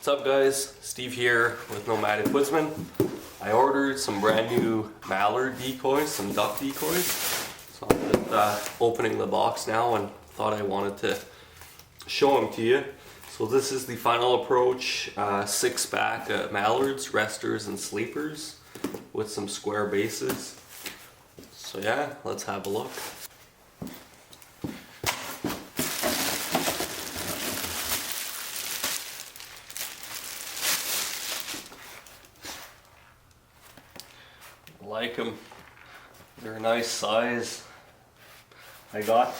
What's up guys, Steve here with Nomadic Woodsman. I ordered some brand new mallard decoys, some duck decoys. So I'm just opening the box now and thought I wanted to show them to you. So this is the final approach 6-pack mallards, resters and sleepers with some square bases. So yeah, let's have a look. Like them, they're a nice size. I got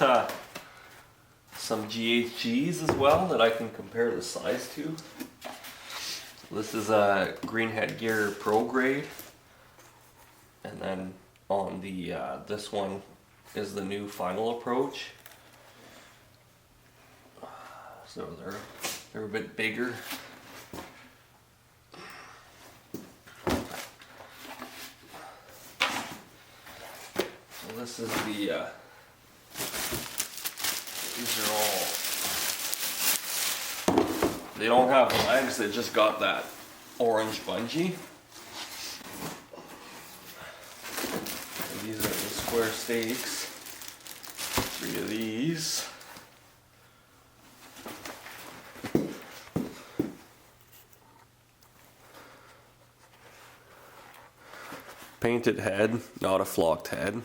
some GHGs as well that I can compare the size to. This is a Greenhead Gear Pro grade, and then on the this one is the new final approach. So they're a bit bigger. This is the, these are all, they don't have legs, they just got that orange bungee. And these are the square stakes, 3 of these. Painted head, not a flocked head.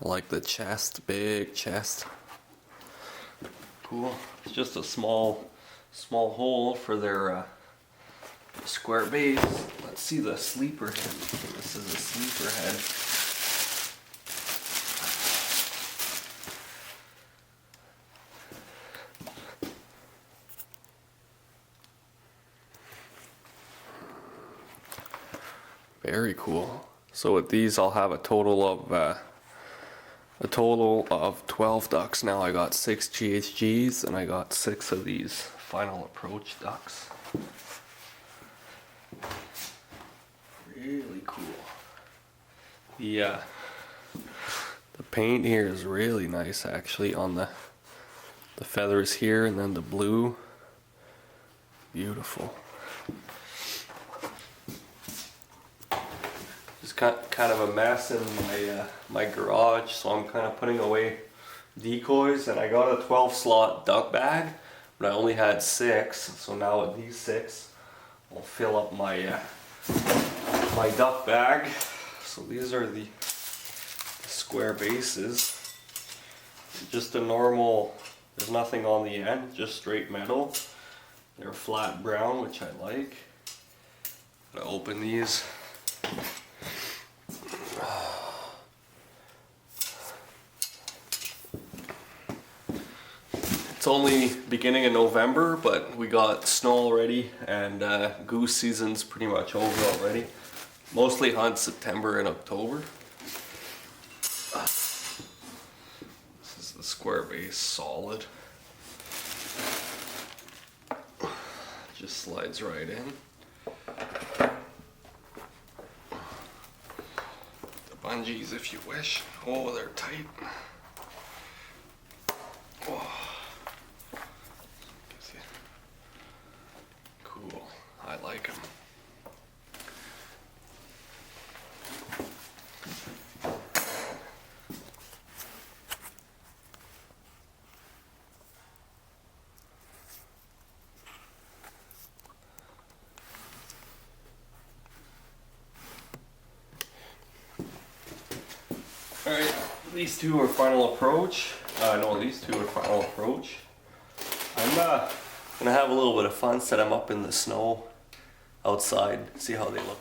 I like the chest, big chest. Cool. It's just a small hole for their square base. Let's see the sleeper head. This is a sleeper head. Very cool. So with these, I'll have a total of 12 ducks now. I got 6 GHGs and I got 6 of these final approach ducks. Really cool. The paint here is really nice actually on the feathers here, and then the blue. Beautiful. Kind of a mess in my garage, so I'm kind of putting away decoys, and I got a 12-slot duck bag, but I only had 6, so now with these 6 I'll fill up my my duck bag. So these are the square bases, just a normal, there's nothing on the end, just straight metal. They're flat brown, which I like. I'm gonna open these. It's only beginning of November, but we got snow already, and goose season's pretty much over already. Mostly hunt September and October. This is the square base, solid. Just slides right in. The bungees if you wish. Oh, they're tight. Oh. Cool, I like them. Alright, these two are final approach. No, these two are final approach. I'm gonna have a little bit of fun, set them up in the snow outside, see how they look.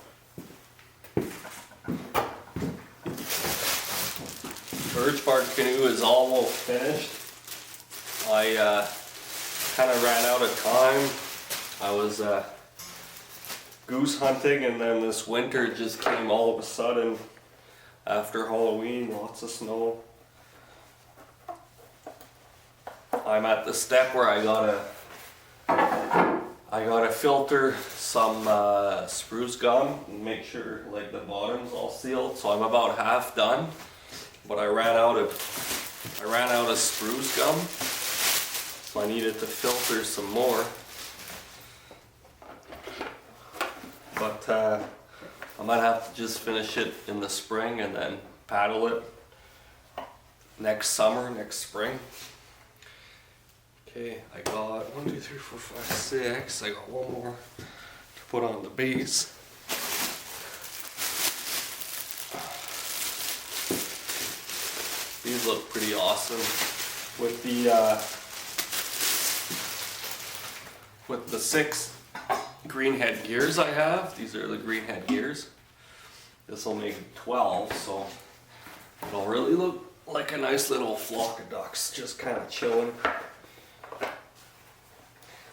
Birch bark canoe is almost finished. I kind of ran out of time. I was goose hunting, and then this winter just came all of a sudden after Halloween, lots of snow. I'm at the step where I gotta filter some spruce gum and make sure like the bottom's all sealed. So I'm about half done, but I ran out of spruce gum, so I needed to filter some more. but I might have to just finish it in the spring and then paddle it next summer, next spring. Okay, I got 1, 2, 3, 4, 5, 6. I got one more to put on the base. These look pretty awesome with the 6 greenhead gears I have. These are the greenhead gears. This will make 12, so it'll really look like a nice little flock of ducks just kind of chilling.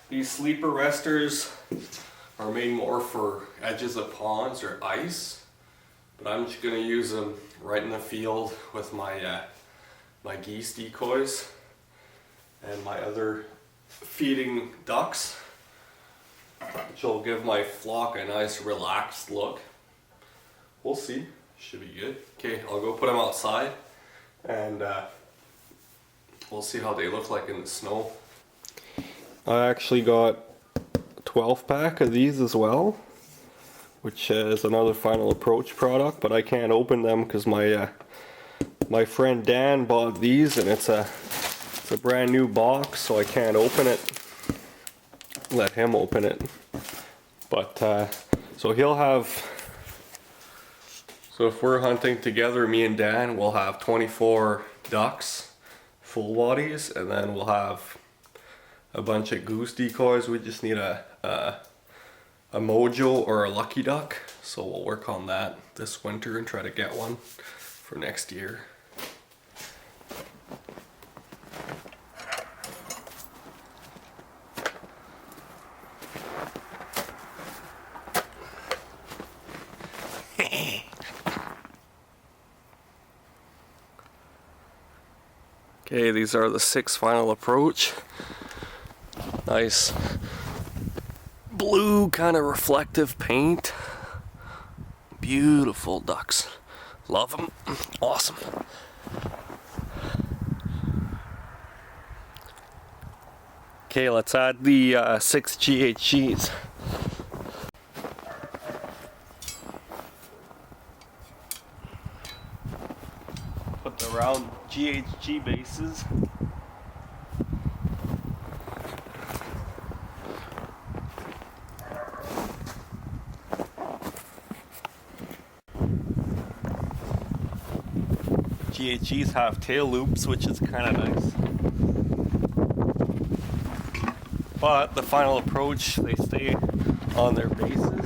These sleeper resters are made more for edges of ponds or ice, but I'm just gonna use them right in the field with my my geese decoys and my other feeding ducks, which will give my flock a nice relaxed look. We'll see, should be good. Okay, I'll go put them outside and we'll see how they look like in the snow. I actually got a 12 pack of these as well, which is another Final Approach product, but I can't open them because my friend Dan bought these and it's a brand new box, so I can't open it. Let him open it. But so he'll have, so if we're hunting together, me and Dan, we'll have 24 ducks, full bodies, and then we'll have a bunch of goose decoys. We just need a mojo or a lucky duck, so we'll work on that this winter and try to get one for next year. Okay, these are the 6 Final Approach. Nice blue kind of reflective paint. Beautiful ducks. Love them. Awesome. Okay, let's add the 6 GHGs. Put the round GHG bases. GHGs have tail loops, which is kind of nice. But the Final Approach, they stay on their bases,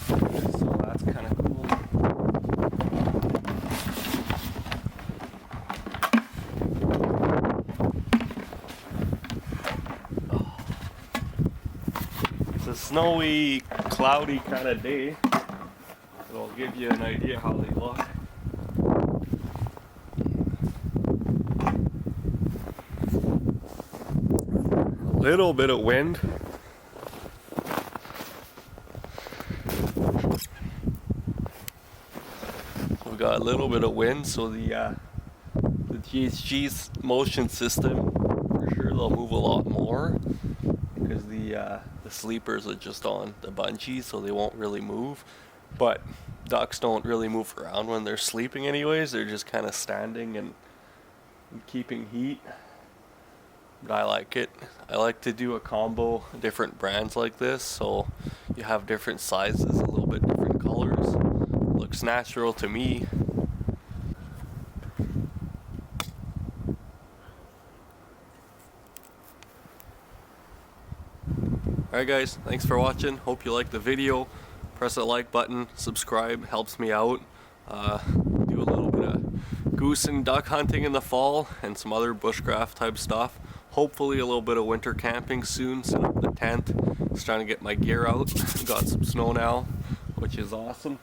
so that's kind of cool. It's a snowy, cloudy kind of day. It'll give you an idea how they look. Little bit of wind. We got a little bit of wind, so the GHG's motion system, for sure they'll move a lot more because the sleepers are just on the bungee, so they won't really move. But ducks don't really move around when they're sleeping anyways. They're just kind of standing and keeping heat. But I like it. I like to do a combo, different brands like this, so you have different sizes, a little bit different colors. Looks natural to me. Alright guys, thanks for watching. Hope you liked the video. Press the like button, subscribe, helps me out. Do a little bit of goose and duck hunting in the fall and some other bushcraft type stuff. Hopefully a little bit of winter camping soon, set up the tent. Just trying to get my gear out. Got some snow now, which is awesome.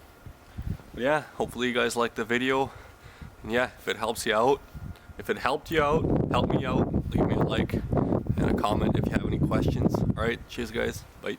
But yeah, hopefully you guys liked the video. And yeah, if it helps you out, if it helped you out, help me out. Leave me a like and a comment if you have any questions. Alright, cheers guys. Bye.